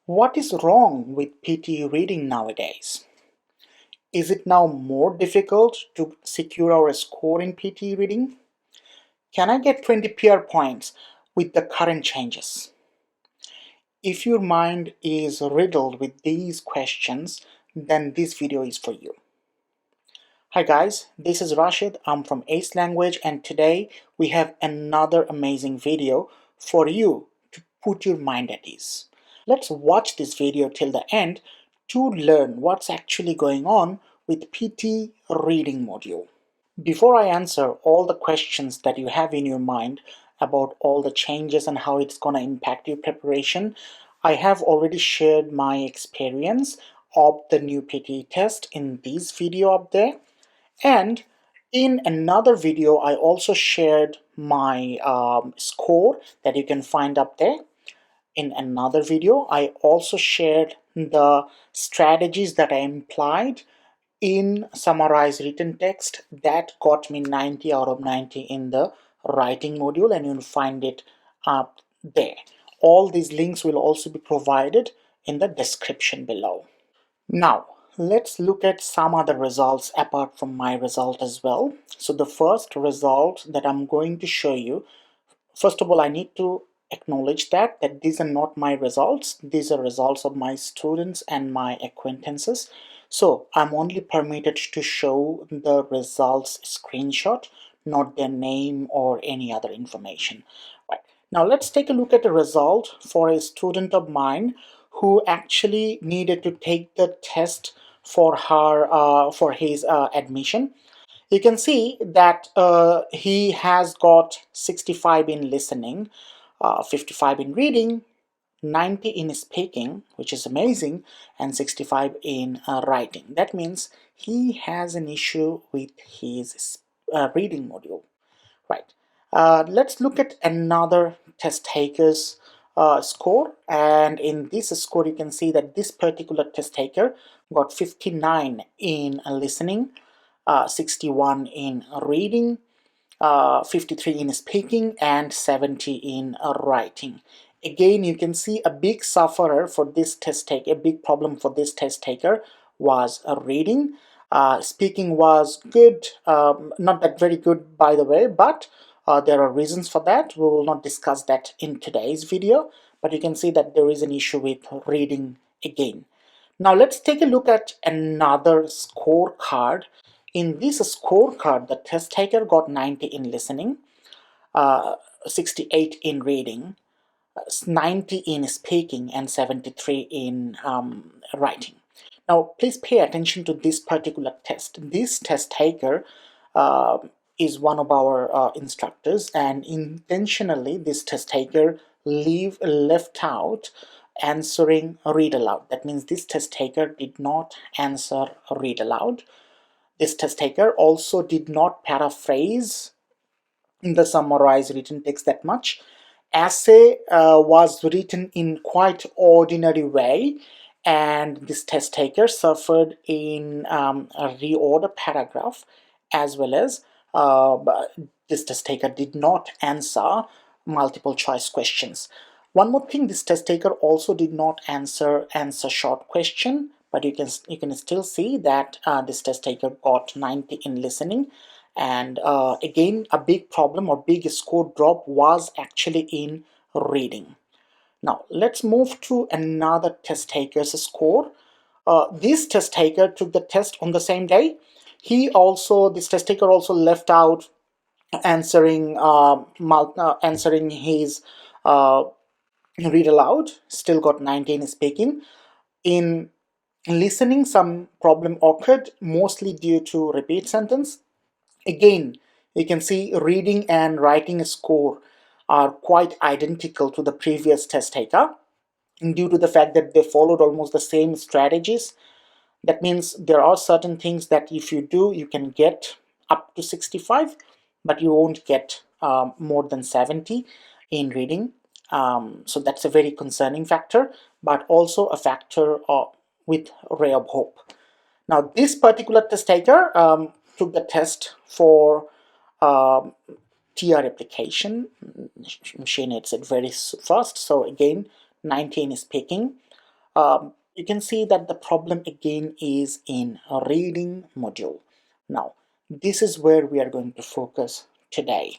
What is wrong with PTE reading nowadays? Is it now more difficult to secure our score in PTE reading? Can I get 20 PR points with the current changes? If your mind is riddled with these questions, then this video is for you. Hi guys, this is Rashid. I'm from Ace Language, and today we have another amazing video for you to put your mind at ease. Let's watch this video till the end to learn what's actually going on with PT reading module. Before I answer all the questions that you have in your mind about all the changes and how it's going to impact your preparation, I have already shared my experience of the new PT test in this video up there. And in another video, I also shared my score that you can find up there. In another video, I also shared the strategies that I implied in Summarize written text that got me 90 out of 90 in the writing module, and you'll find it up there. All these links will also be provided in the description below. Now, let's look at some other results apart from my result as well. So the first result that I'm going to show you, first of all, I need to acknowledge that these are not my results. These are results of my students and my acquaintances. So I'm only permitted to show the results screenshot, not their name or any other information. Right. Now let's take a look at the result for a student of mine who actually needed to take the test for his admission. You can see that he has got 65 in listening, 55 in reading, 90 in speaking, which is amazing, and 65 in writing. That means he has an issue with his reading module. Right. Let's look at another test taker's score, and in this score you can see that this particular test taker got 59 in listening, 61 in reading, 53 in speaking, and 70 in writing. Again, you can see a big sufferer for this test taker, a big problem for this test taker was reading. Speaking was good, not that very good by the way, but there are reasons for that. We will not discuss that in today's video, but you can see that there is an issue with reading again. Now let's take a look at another scorecard. In this scorecard, the test taker got 90 in listening, 68 in reading, 90 in speaking, and 73 in writing. Now, please pay attention to this particular test. This test taker is one of our instructors, and intentionally this test taker left out answering read aloud. That means this test taker did not answer read aloud. This test taker also did not paraphrase in the summarized written text that much. Essay was written in quite ordinary way, and this test taker suffered in a reorder paragraph, as well as this test taker did not answer multiple choice questions. One more thing, this test taker also did not answer short question, but you can still see that this test taker got 90 in listening. And again, a big problem or big score drop was actually in reading. Now let's move to another test taker's score. This test taker took the test on the same day. This test taker also left out answering his read aloud. Still got 19 speaking. In listening, some problem occurred, mostly due to repeat sentence. Again, you can see reading and writing score are quite identical to the previous test taker due to the fact that they followed almost the same strategies. That means there are certain things that if you do, you can get up to 65, but you won't get more than 70 in reading. So that's a very concerning factor, but also a factor with ray of hope. Now, this particular test taker took the test for TR application. She needs it very fast. So again, 19 is speaking, You can see that the problem again is in a reading module. Now, this is where we are going to focus today.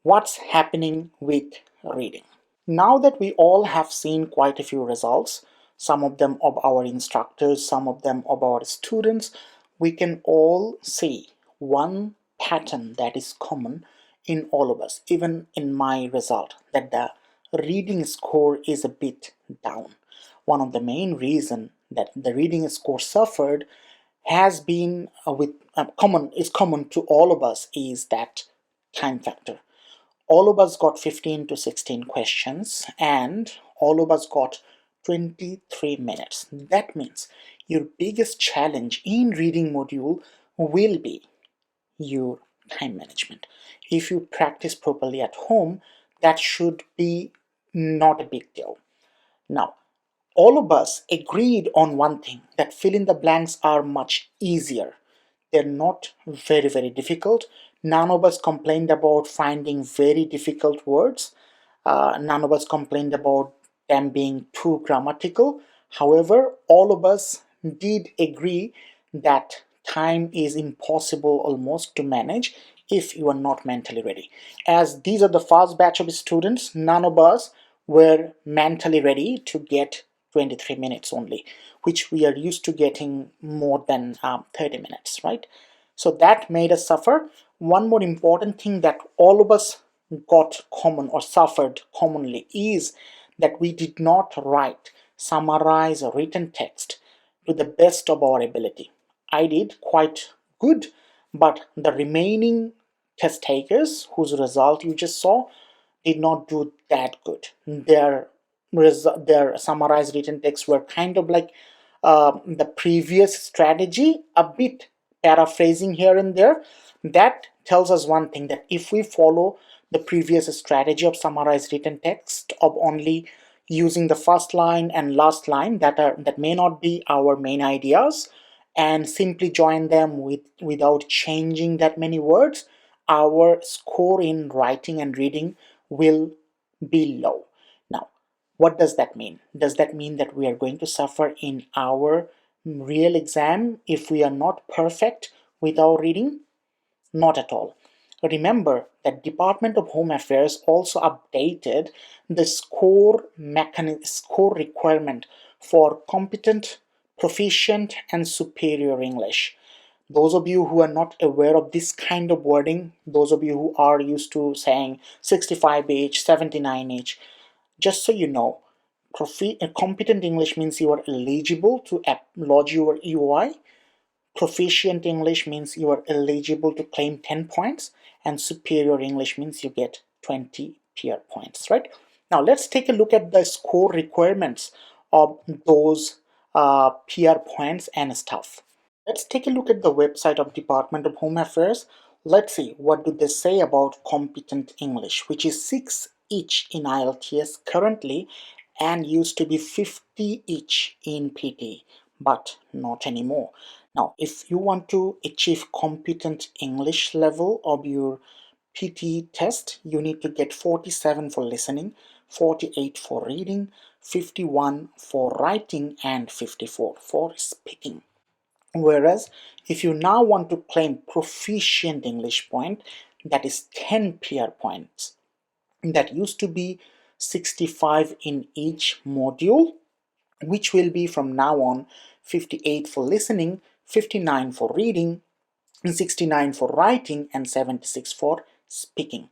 What's happening with reading? Now that we all have seen quite a few results, some of them of our instructors, some of them of our students, we can all see one pattern that is common in all of us, even in my result, that the reading score is a bit down. One of the main reasons that the reading score suffered has been common to all of us is that time factor. All of us got 15 to 16 questions and all of us got 23 minutes. That means your biggest challenge in reading module will be your time management. If you practice properly at home, that should be not a big deal. Now, all of us agreed on one thing, that fill in the blanks are much easier. They're not very difficult. None of us complained about finding very difficult words. None of us complained about them being too grammatical. However, all of us did agree that time is impossible almost to manage if you are not mentally ready. As these are the first batch of students, none of us were mentally ready to get 23 minutes only, which we are used to getting more than 30 minutes, right? So that made us suffer. One more important thing that all of us got common or suffered commonly is that we did not write, summarize a written text to the best of our ability. I did quite good, but the remaining test takers whose result you just saw did not do that good. Their summarized written texts were kind of like the previous strategy, a bit paraphrasing here and there. That tells us one thing, that if we follow the previous strategy of summarized written text of only using the first line and last line that may not be our main ideas, and simply join them without changing that many words, our score in writing and reading will be low. Now, what does that mean? Does that mean that we are going to suffer in our real exam if we are not perfect with our reading? Not at all. Remember that Department of Home Affairs also updated the score requirement for competent, proficient, and superior English. Those of you who are not aware of this kind of wording, those of you who are used to saying 65 each, 79 each, just so you know, competent English means you are eligible to lodge your EOI. Proficient English means you are eligible to claim 10 points, and superior English means you get 20 peer points, right? Now let's take a look at the score requirements of those peer points and stuff. Let's take a look at the website of Department of Home Affairs. Let's see what do they say about competent English, which is 6 each in IELTS currently and used to be 50 each in PTE, but not anymore. Now, if you want to achieve competent English level of your PTE test, you need to get 47 for listening, 48 for reading, 51 for writing, and 54 for speaking. Whereas if you now want to claim proficient English point, that is 10 peer points. That used to be 65 in each module, which will be from now on 58 for listening, 59 for reading, 69 for writing, and 76 for speaking.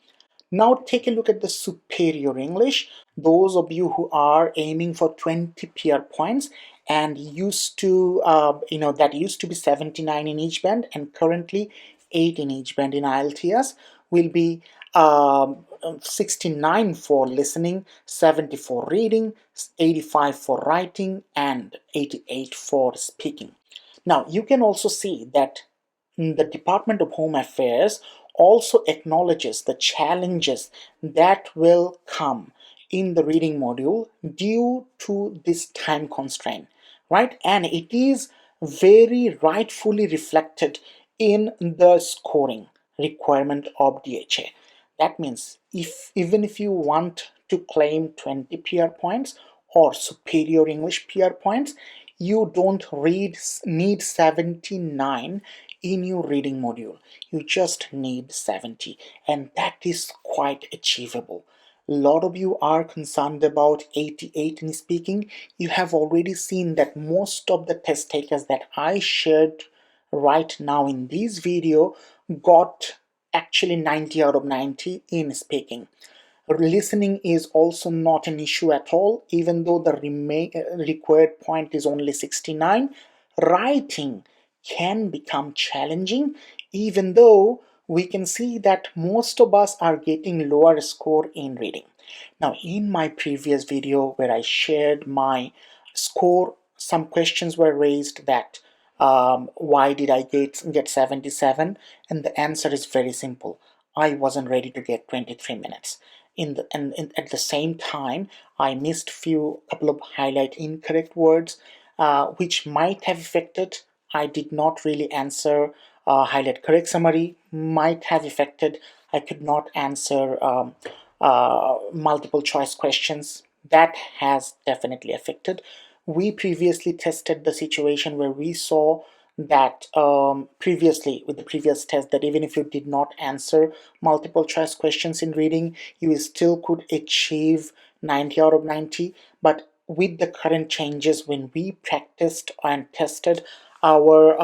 Now take a look at the superior English. Those of you who are aiming for 20 peer points and used to, that used to be 79 in each band and currently 8 in each band in IELTS will be 69 for listening, 70 for reading, 85 for writing, and 88 for speaking. Now you can also see that the Department of Home Affairs also acknowledges the challenges that will come in the reading module due to this time constraint, right? And it is very rightfully reflected in the scoring requirement of DHA. That means even if you want to claim 20 peer points, or superior English PR points, you don't need 79 in your reading module. You just need 70, and that is quite achievable. A lot of you are concerned about 88 in speaking. You have already seen that most of the test takers that I shared right now in this video got actually 90 out of 90 in speaking. Listening is also not an issue at all, even though the required point is only 69. Writing can become challenging, even though we can see that most of us are getting lower score in reading. Now, in my previous video where I shared my score, some questions were raised that why did I get 77? And the answer is very simple. I wasn't ready to get 23 minutes. At the same time, I missed couple of highlight incorrect words, which might have affected. I did not really answer highlight correct summary, might have affected. I could not answer multiple choice questions. That has definitely affected. We previously tested the situation where we saw that previously with the previous test that even if you did not answer multiple choice questions in reading, you still could achieve 90 out of 90. But with the current changes, when we practiced and tested our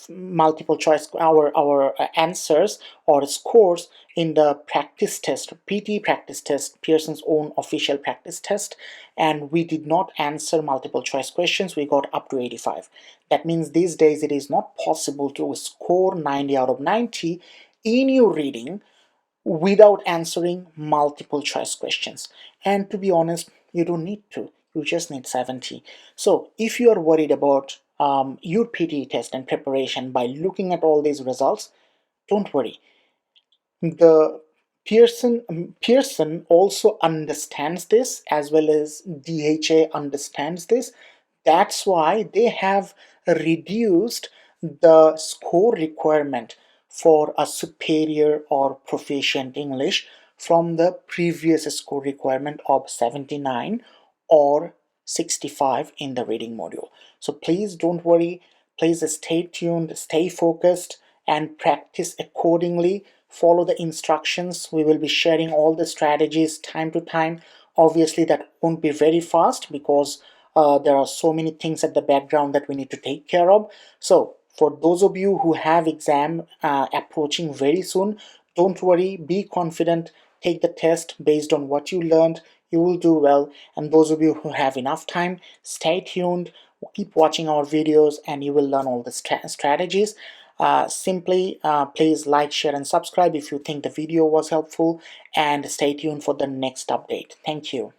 multiple choice our answers or scores in the practice test, PTE practice test, Pearson's own official practice test, and we did not answer multiple choice questions, we got up to 85. That means these days it is not possible to score 90 out of 90 in your reading without answering multiple choice questions. And to be honest, you don't need to. You just need 70. So if you are worried about your PTE test and preparation by looking at all these results, don't worry. The Pearson also understands this, as well as DHA understands this. That's why they have reduced the score requirement for a superior or proficient English from the previous score requirement of 79 or 65 in the reading module. So please don't worry, please stay tuned, stay focused, and practice accordingly. Follow the instructions. We will be sharing all the strategies time to time. Obviously that won't be very fast because there are so many things at the background that we need to take care of. So for those of you who have exam approaching very soon, don't worry, be confident, take the test based on what you learned, you will do well. And those of you who have enough time, stay tuned, keep watching our videos, and you will learn all the strategies. Please like, share, and subscribe if you think the video was helpful, and stay tuned for the next update. Thank you.